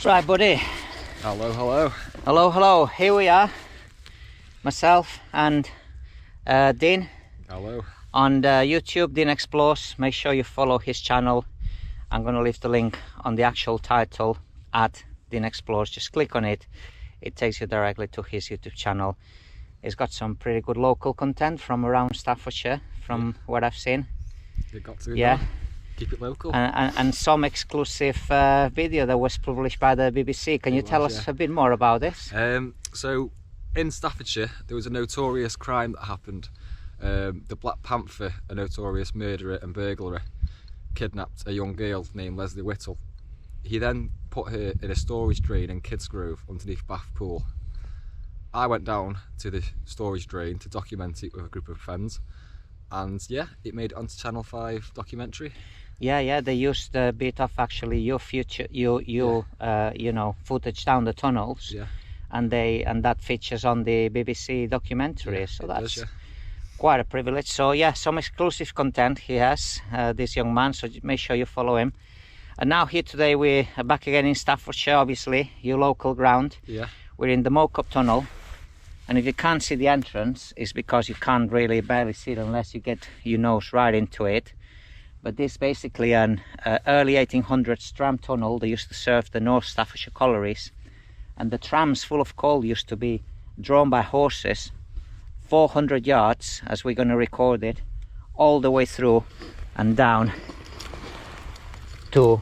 Right, buddy. Hello, hello. Hello, hello. Here we are. Myself and Dean. Hello. On YouTube, Dean Explores. Make sure you follow his channel. I'm going to leave the link on the actual title at Dean Explores. Just click on it. It takes you directly to his YouTube channel. He's got some pretty good local content from around Staffordshire, from what I've seen. You got to, yeah. Keep it local. And some exclusive video that was published by the BBC. Can you tell us a bit more about this? So, in Staffordshire, there was a notorious crime that happened. The Black Panther, a notorious murderer and burglar, kidnapped a young girl named Leslie Whittle. He then put her in a storage drain in Kidsgrove underneath Bath Pool. I went down to the storage drain to document it with a group of friends, and yeah, it made it onto Channel 5 documentary. Yeah, they used a bit of actually your footage down the tunnels. Yeah. And that features on the BBC documentary. So that's quite a privilege. So yeah, some exclusive content he has, this young man. So make sure you follow him. And now here today we are back again in Staffordshire, obviously your local ground. Yeah. We're in the Mocup tunnel, and if you can't see the entrance, it's because you can't really barely see it unless you get your nose right into it. But this is basically an early 1800s tram tunnel. They used to serve the North Staffordshire collieries, and the trams full of coal used to be drawn by horses 400 yards, as we're going to record it, all the way through and down to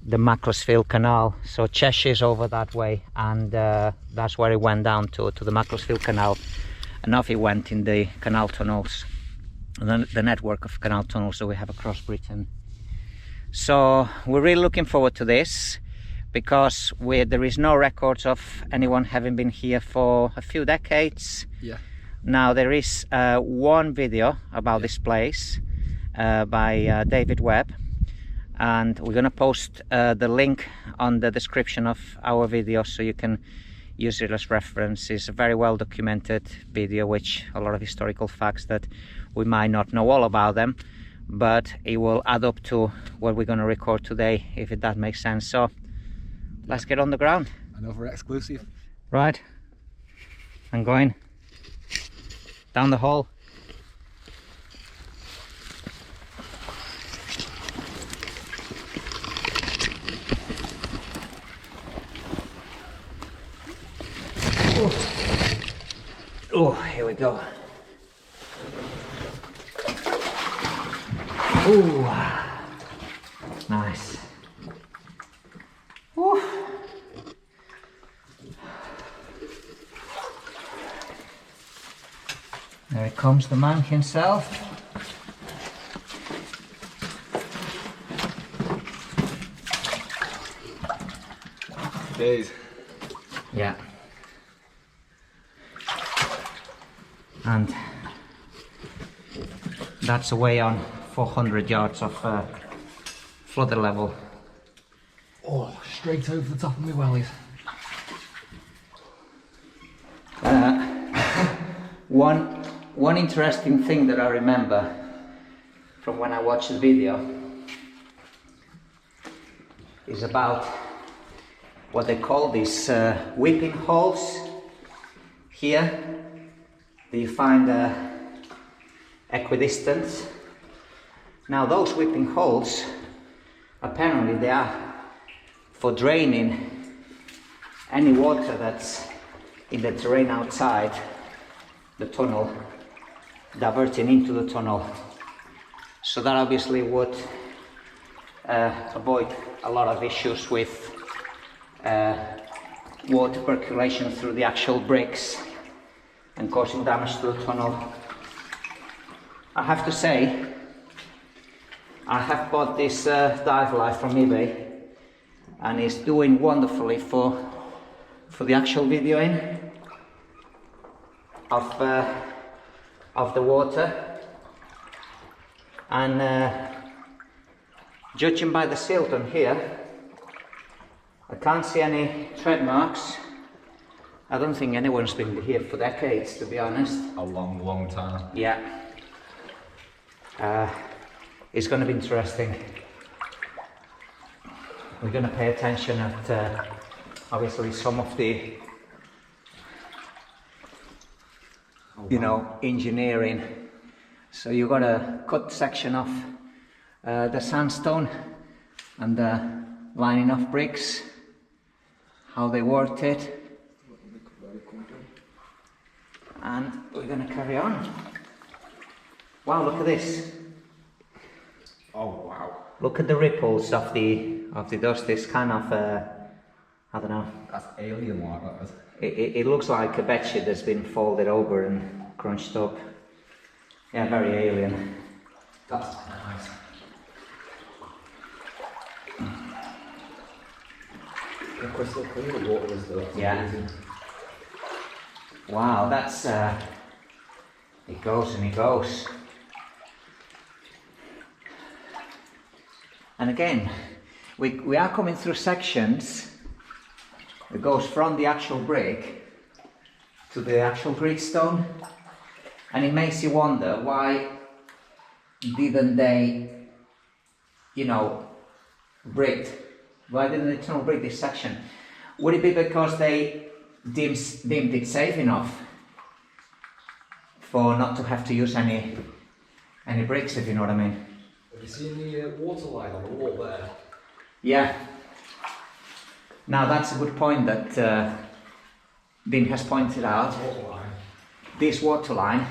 the Macclesfield Canal. So Cheshire's over that way, and that's where it went down to the Macclesfield Canal, and off it went in the canal tunnels, and the network of canal tunnels that we have across Britain. So we're really looking forward to this, because there is no records of anyone having been here for a few decades. Yeah. Now there is one video about this place by David Webb, and we're going to post the link on the description of our video so you can use it as reference. It's a very well documented video, which a lot of historical facts that we might not know all about them, but it will add up to what we're going to record today, if that makes sense. So let's get on the ground. Another exclusive. Right, I'm going down the hole. Oh, here we go. Ooh, nice. Ooh. There comes the man himself. Days. Yeah. And that's away on 400 yards of flooded level. Oh, straight over the top of my wellies. One interesting thing that I remember from when I watched the video is about what they call these whipping holes here. You find equidistant. Now those whipping holes, apparently they are for draining any water that's in the terrain outside the tunnel, diverting into the tunnel. So that obviously would avoid a lot of issues with water percolation through the actual bricks and causing damage to the tunnel. I have to say, I have bought this dive light from eBay, and it's doing wonderfully for the actual videoing of the water. And judging by the silt on here, I can't see any tread marks. I don't think anyone's been here for decades, to be honest. A long, long time. Yeah. It's going to be interesting. We're going to pay attention at obviously some of the, you know, engineering. So you got a cut section of the sandstone and the lining of bricks, how they worked it, and we're going to carry on. Wow, look at this. Oh wow. Look at the ripples of the dust. It's kind of I don't know. That's alien like that. It looks like a bedsheet that's been folded over and crunched up. Yeah, very alien. That's nice. The crystal clear the water is though. Yeah. Amazing. Wow, that's it goes and it goes. And again, we are coming through sections. It goes from the actual brick to the actual gridstone, and it makes you wonder why didn't they, you know, why didn't they tunnel brick this section? Would it be because they deemed it safe enough for not to have to use any bricks, if you know what I mean? Have you seen the water line on the wall there? Yeah. Now that's a good point that Dean has pointed out. Water line. This water line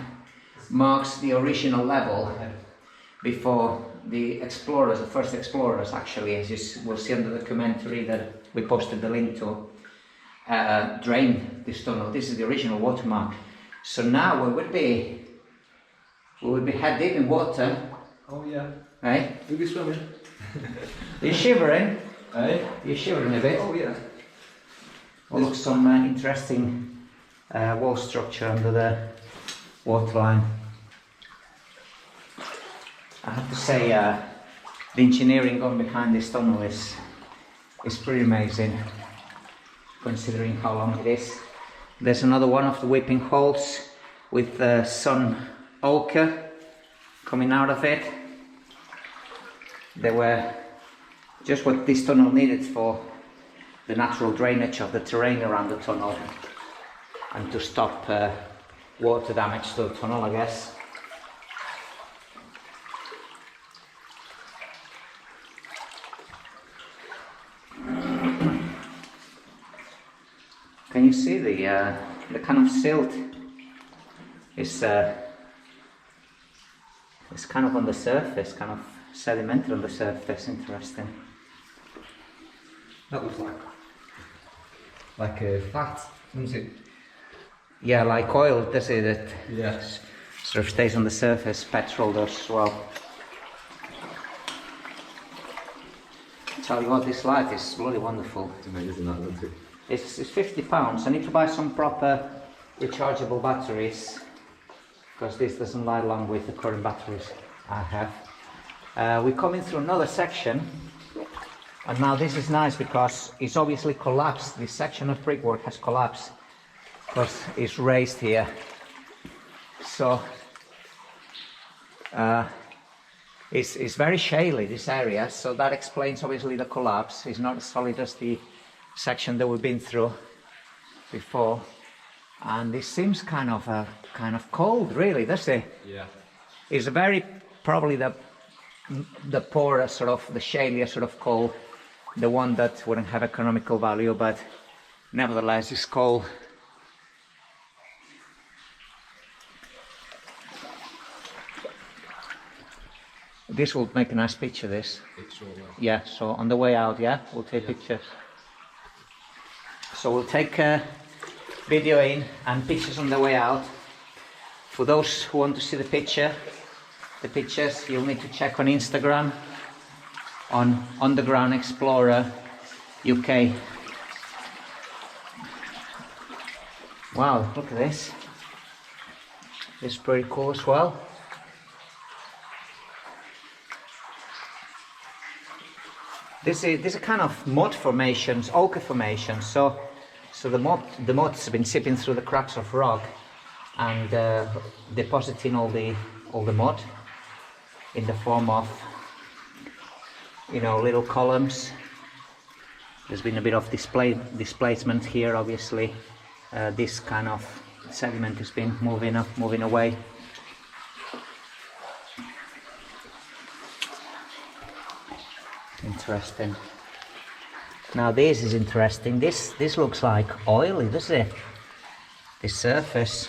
marks the original level before the explorers, the first explorers actually, as you will see under the documentary that we posted the link to, drained this tunnel. This is the original watermark. So now we would be head deep in water. Oh yeah. Right? We'll be swimming. Are you shivering? Hey? You're shivering a bit. Oh yeah. Oh, look, some interesting wall structure under the waterline. I have to say, the engineering going behind this tunnel is pretty amazing, considering how long it is. There's another one of the weeping holes with sun ochre coming out of it. They were just what this tunnel needed for the natural drainage of the terrain around the tunnel and to stop water damage to the tunnel, I guess. Can you see the kind of silt? It's kind of on the surface, kind of sedimented on the surface. Interesting. That looks like a fat, doesn't it? Yeah, like oil, does it? That Yeah. sort of stays on the surface. Petrol does as well. Tell you what, this light is bloody wonderful. It's amazing that, isn't it? It's £50. I need to buy some proper rechargeable batteries because this doesn't lie along with the current batteries I have. We're coming through another section, and now this is nice because it's obviously collapsed. This section of brickwork has collapsed because it's raised here. So it's very shaly, this area, so that explains obviously the collapse. It's not as solid as the section that we've been through before, and this seems kind of cold, really, doesn't it? Yeah. It's very probably the poorer sort of, the shalier sort of coal, the one that wouldn't have economical value, but nevertheless it's coal. This will make a nice picture, this. It sure will. Yeah, so on the way out, yeah, we'll take pictures. So we'll take a video in and pictures on the way out. For those who want to see the pictures, you'll need to check on Instagram on Underground Explorer UK. Wow, look at this. This is pretty cool as well. This is kind of mud formations, ochre formations. So the mud's been seeping through the cracks of rock and depositing all the mud in the form of, you know, little columns. There's been a bit of displacement here, obviously. This kind of sediment has been moving away. Interesting. Now this is interesting. This looks like oily, does it? This surface.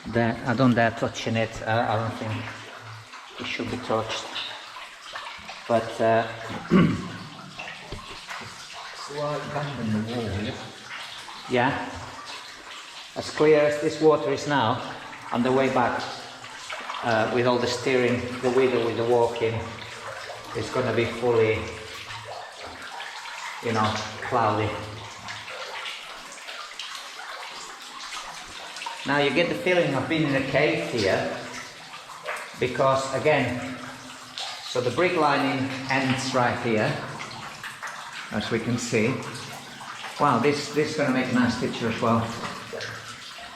There, I don't dare touching it. I don't think it should be touched. But it's like bend in the wall. Yeah. As clear as this water is now, on the way back, with all the steering, the wheel with the walking, it's going to be fully, you know, cloudy. Now you get the feeling of being in a cave here, because again, so the brick lining ends right here, as we can see. Wow, this is going to make a nice picture as well.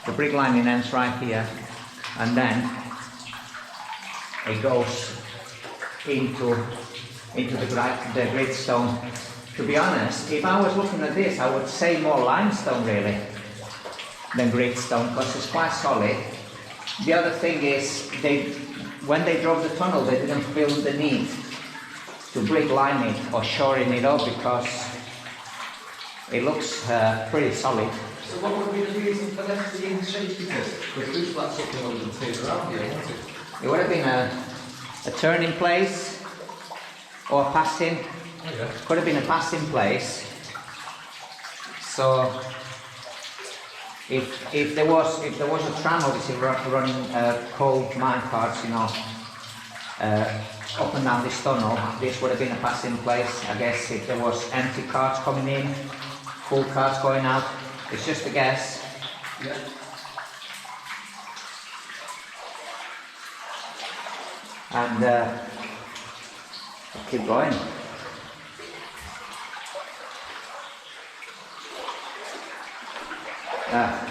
The brick lining ends right here, and then it goes into the gritstone. To be honest, if I was looking at this, I would say more limestone really than gritstone, because it's quite solid. The other thing is, when they drove the tunnel, they didn't feel the need to brick line it or shoring it up, because it looks pretty solid. So what would be the reason for them to be in shape? Because this flat something other than turn around here, wouldn't it? It would have been a turning place or a passing. Oh, yeah. Could have been a passing place. So if there was a tram obviously running coal mine carts, you know, up and down this tunnel, this would have been a passing place. I guess if there was empty carts coming in, full carts going out, it's just a guess. Yeah. And I'll keep going.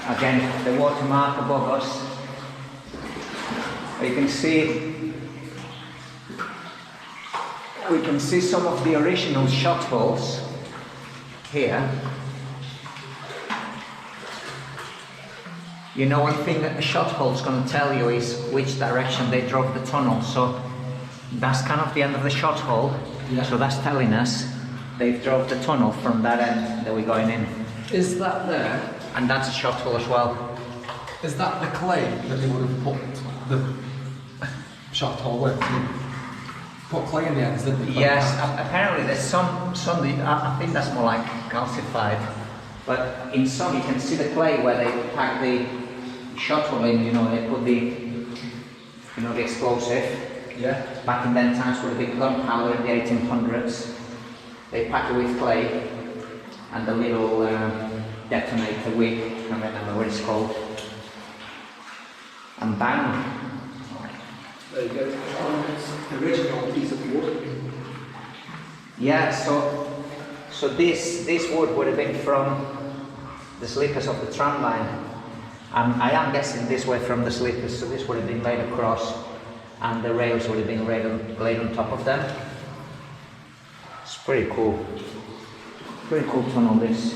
Again, the watermark above us. You can see, we can see some of the original shot holes here. You know, one thing that the shot hole is going to tell you is which direction they drove the tunnel. So that's kind of the end of the shot hole. Yeah. So that's telling us they drove the tunnel from that end that we're going in. Is that there? And that's a shot hole as well. Is that the clay that they would have put the shot hole with? Put clay in the end, didn't they? Yes, apparently there's some I think that's more like calcified. But in some you can see the clay where they pack the shot hole in, you know, they put the, you know, the explosive. Yeah. Back in then times would have been gunpowder in the 1800s. They pack it with clay and the little detonator wick, I can't remember what it's called. And bang. There you go. Original piece of wood. Yeah, so this wood would have been from the sleepers of the tram line. I am guessing this way from the sleepers, so this would have been laid across and the rails would have been laid on top of them. It's pretty cool. Pretty cool tunnel this.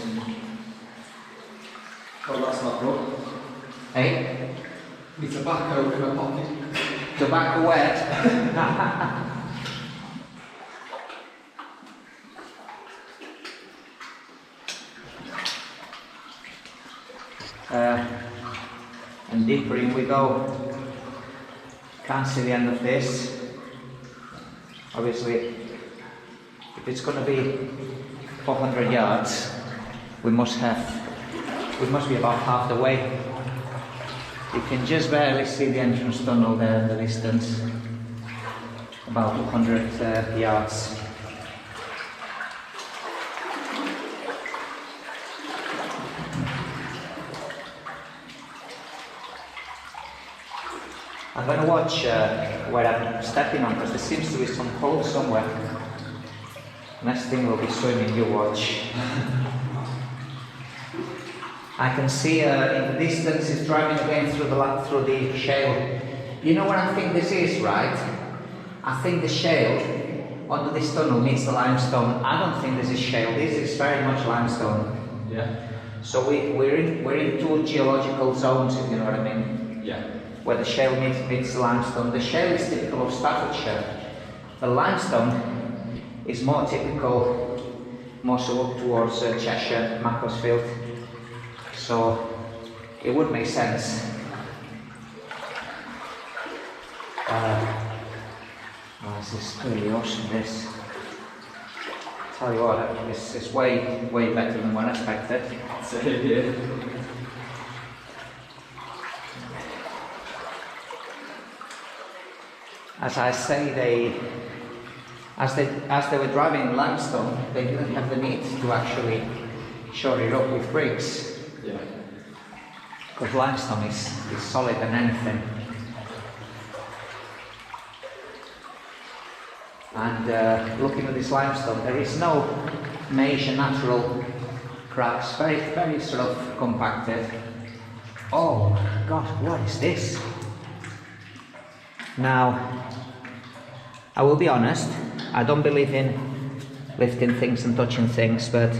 Oh, that's not good. Hey? The tobacco in my pocket. Tobacco wet. And deeper in we go. Can't see the end of this. Obviously, if it's going to be 400 yards, we must be about half the way. You can just barely see the entrance tunnel there in the distance, about 200 yards. I'm going to watch where I'm stepping on, because there seems to be some hole somewhere. Next thing will be swimming, you watch. I can see in the distance it's driving again through the shale. You know what I think this is, right? I think the shale under this tunnel meets the limestone. I don't think this is shale. This is very much limestone. Yeah. So we're in two geological zones, if you know what I mean. Yeah. Where the shale meets the limestone. The shale is typical of Staffordshire. The limestone is more typical, more so up towards Cheshire, Macclesfield. So it would make sense. This is really awesome, this. Tell you what, it's way better than what I expected. Same here. As I say, as they were driving limestone, they didn't have the need to actually shore it up with bricks. Yeah. Because limestone is solid than anything. And looking at this limestone, there is no major natural cracks, very sort of compacted. Oh God, what is this? Now, I will be honest, I don't believe in lifting things and touching things, but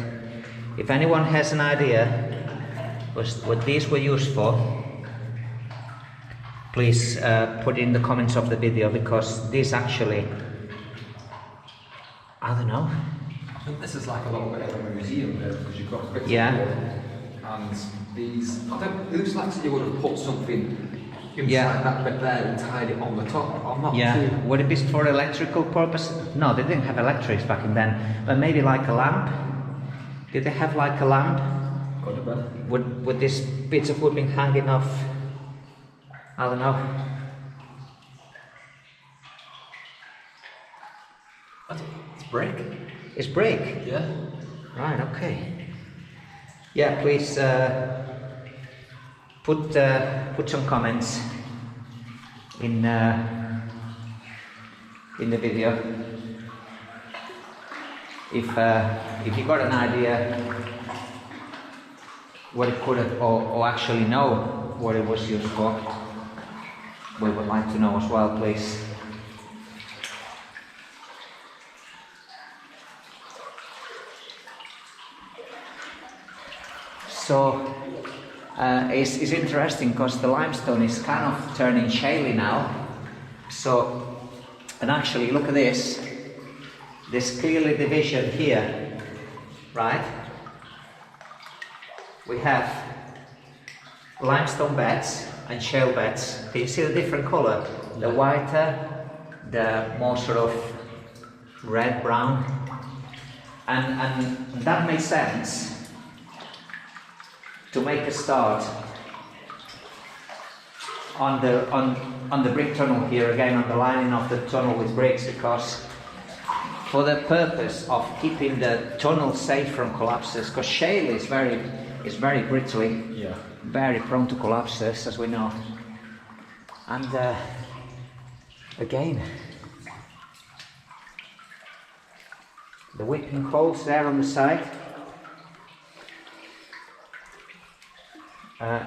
if anyone has an idea what these were used for, please put it in the comments of the video, because this actually, I don't know. I think this is like a little bit of a museum there, because you've got bits of wood, and these, it looks like you would have put something inside that bit there and tied it on the top. I'm not sure. Would it be for electrical purpose? No, they didn't have electrics back in then, but maybe like a lamp. Did they have like a lamp? Could have been. Would this bits of wood been hanging off? I don't know. It's brick. It's brick? Yeah. Right, okay. Yeah, please put some comments in the video if you got an idea what it could have, or actually know what it was used for. We would like to know as well, please. So it's interesting because the limestone is kind of turning shaly now. So, and actually look at this. There's clearly division here, right? We have limestone beds and shale beds. Can you see the different colour? The whiter, the more sort of red brown, and that makes sense to make a start on the brick tunnel here, again on the lining of the tunnel with bricks, because for the purpose of keeping the tunnel safe from collapses, because shale is very brittly, very prone to collapses, as we know. And again, the whipping holes there on the side,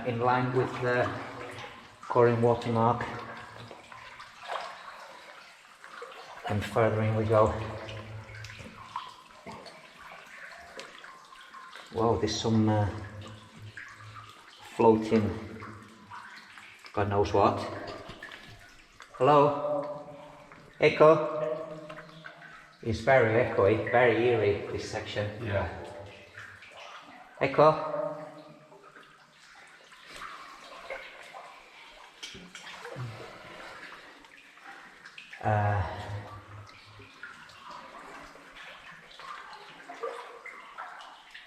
in line with the coring watermark, and further in we go. Wow, there's some floating, God knows what. Hello? Echo? It's very echoey, very eerie, this section. Yeah. Echo?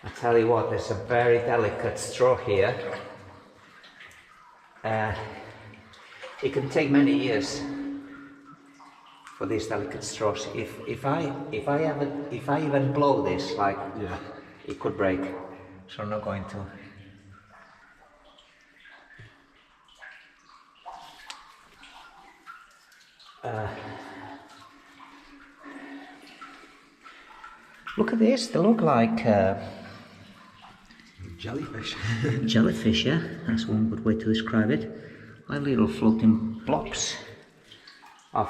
I tell you what, there's a very delicate straw here. It can take many years for these delicate straws. If I even blow this, like, it could break. So I'm not going to. Look at this, they look like jellyfish. Jellyfish, yeah, that's one good way to describe it. Like little floating blobs of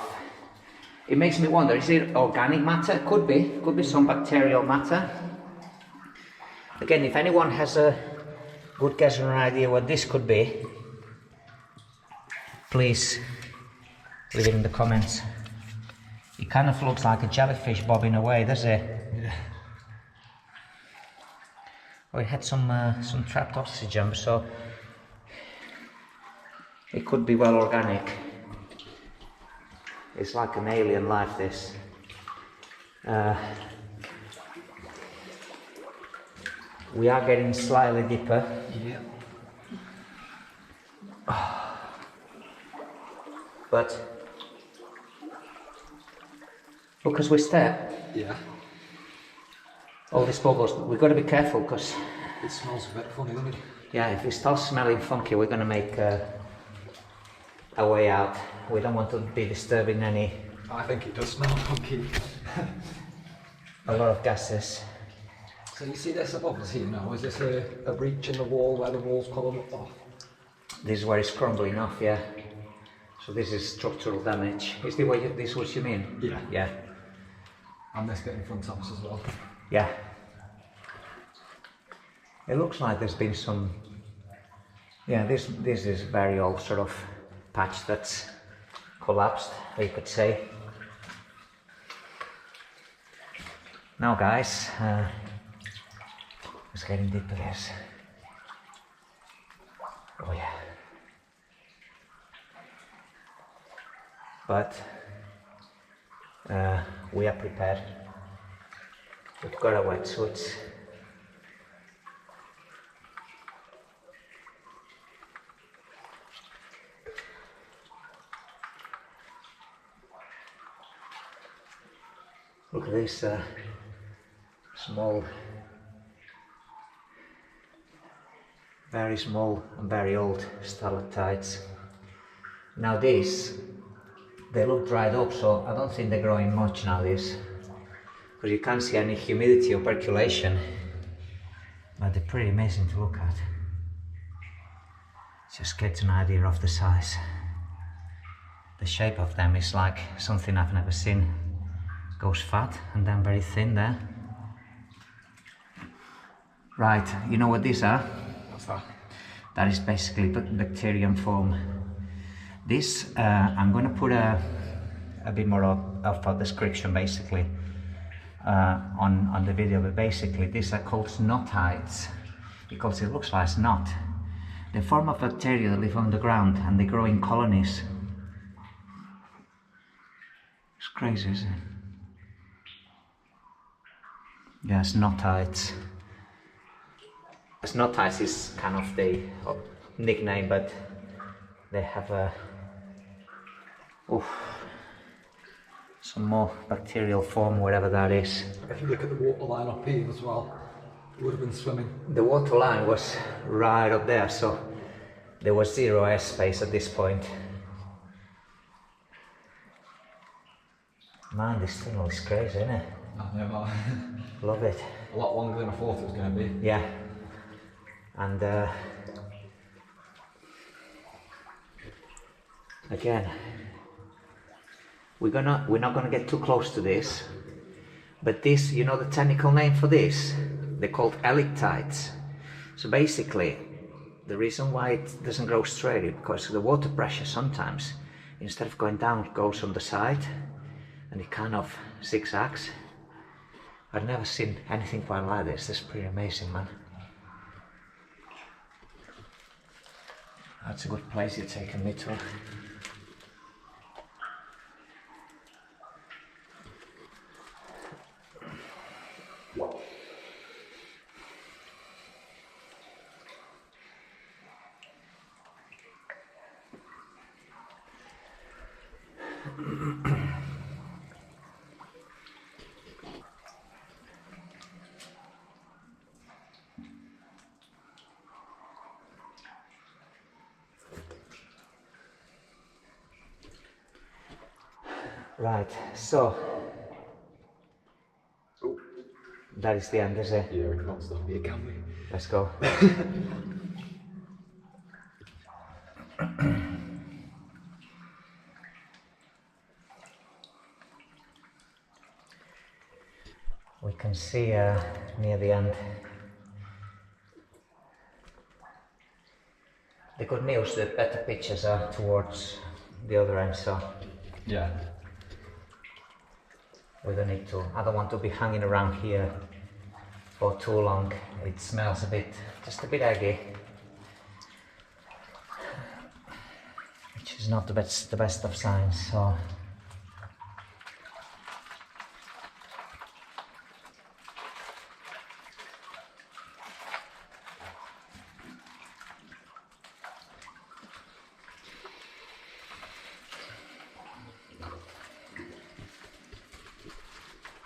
It makes me wonder, is it organic matter? Could be some bacterial matter. Again, if anyone has a good guess or an idea what this could be, please leave it in the comments. It kind of looks like a jellyfish bobbing away, does it? Yeah. Oh, it had some trapped oxygen, so it could be well organic. It's like an alien life, this. We are getting slightly deeper. Yeah. But look as we step. Yeah. All these bubbles, we've got to be careful because, It smells a bit funny, doesn't it? yeah, if it starts smelling funky, we're going to make a way out. We don't want to be disturbing any. I think it does smell funky. A lot of gases. So you see this above us here now, is this a breach in the wall where the wall's column off? This is where it's crumbling off, yeah. So this is structural damage. Is this what you mean? Yeah. Yeah. And this bit in front of us as well. Yeah. It looks like there's been some. Yeah, this is very old sort of patch that's collapsed, you could say. Now, guys, let's get into this. Oh yeah. But we are prepared. We've got our wetsuits. Look at this small, very small and very old stalactites. Now these, they look dried up, so I don't think they're growing much now, these, because you can't see any humidity or percolation, but they're pretty amazing to look at. Just get an idea of the size. The shape of them is like something I've never seen. Goes fat and then very thin there. Right, you know what these are? What's that? That is basically bacterium foam. This, I'm going to put a bit more of a description basically on the video, but basically these are called snottites because it looks like snot. They form of bacteria that live on the ground and they grow in colonies. It's crazy, isn't it? Yeah, snottites. Snottites is kind of the nickname, but they have some more bacterial form, whatever that is. If you look at the water line up here as well, it would have been swimming. The water line was right up there, so there was zero airspace at this point. Man, this tunnel is crazy, isn't it? I know. Love it. A lot longer than I thought it was going to be. Yeah. And again, we're not gonna get too close to this, but this, you know the technical name for this? They're called elictites. So basically, the reason why it doesn't grow straight is because the water pressure sometimes, instead of going down, it goes on the side, and it kind of zigzags. I've never seen anything quite like this. This is pretty amazing, man. That's a good place you're taking me to. Right, so that is the end, is it? Yeah, we can't stop here, can we? Let's go. can see near the end. The good news, the better pictures are towards the other end, so Yeah. we don't need to. I don't want to be hanging around here for too long. It smells just a bit eggy, which is not the best of signs. So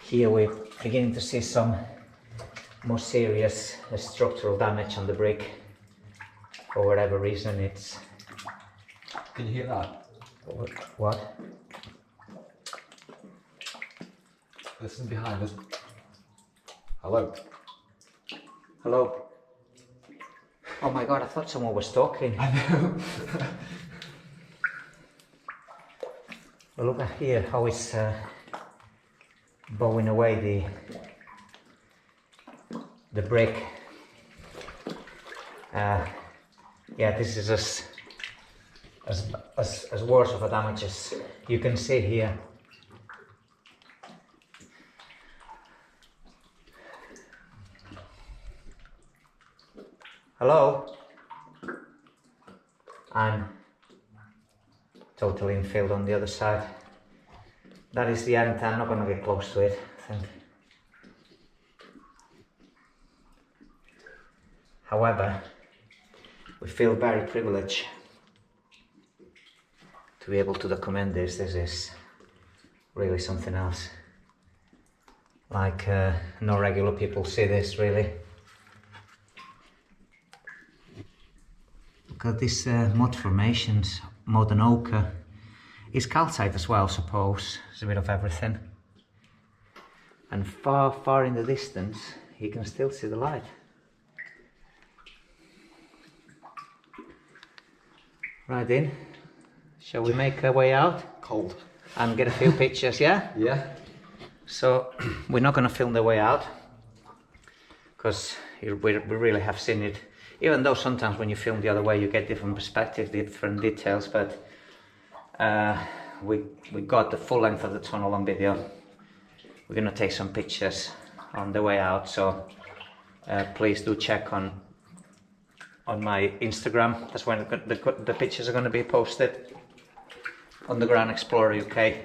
here we're beginning to see some more serious structural damage on the brick. For whatever reason, it's... Can you hear that? What? Listen behind us. Hello? Hello? Oh my god, I thought someone was talking. I know. Well, look at here how it's bowing away the brick. Yeah, this is as worse of a damage as you can see here. Hello? I'm totally infilled on the other side. That is the end. I'm not going to get close to it, I think. However, we feel very privileged to be able to document this. This is really something else. Like, no regular people see this, really. Look at these mud formations, mud and ochre. It's calcite as well, I suppose. It's a bit of everything. And far, far in the distance, you can still see the light. Right in. Shall we make our way out? Cold. And get a few pictures, yeah? Yeah. So, we're not going to film the way out, because we really have seen it. Even though sometimes when you film the other way, you get different perspective, different details, but we got the full length of the tunnel on video. We're going to take some pictures on the way out, so please do check on my Instagram. That's when the pictures are going to be posted. Underground Explorer UK.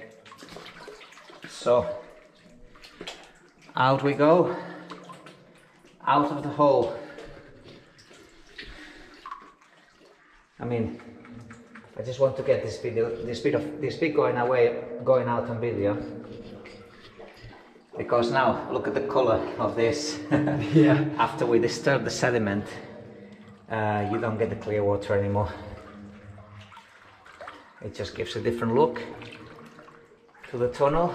So out we go, out of the hole. I mean, I just want to get this bit going out on video, because now look at the color of this. Yeah. After we disturb the sediment, you don't get the clear water anymore. It just gives a different look to the tunnel,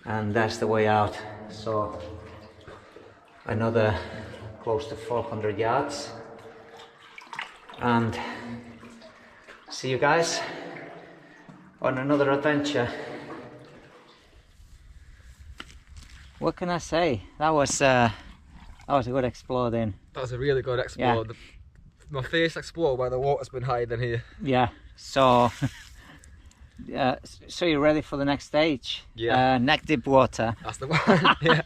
and that's the way out. So another close to 400 yards, and see you guys on another adventure. What can I say? That was a good explore then. That was a really good explore. Yeah. My first explore where the water's been higher than here. Yeah. So, so you're ready for the next stage? Yeah. Neck deep water. That's the one. Yeah.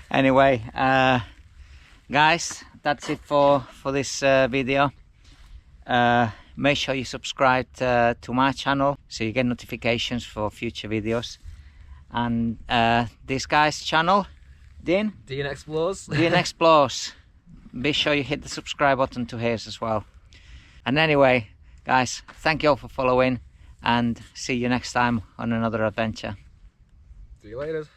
Anyway, guys, that's it for this video. Make sure you subscribe to my channel so you get notifications for future videos. And this guy's channel, Dean Explores. Dean Explores. Be sure you hit the subscribe button to his as well. And anyway, guys, thank you all for following, and see you next time on another adventure. See you later.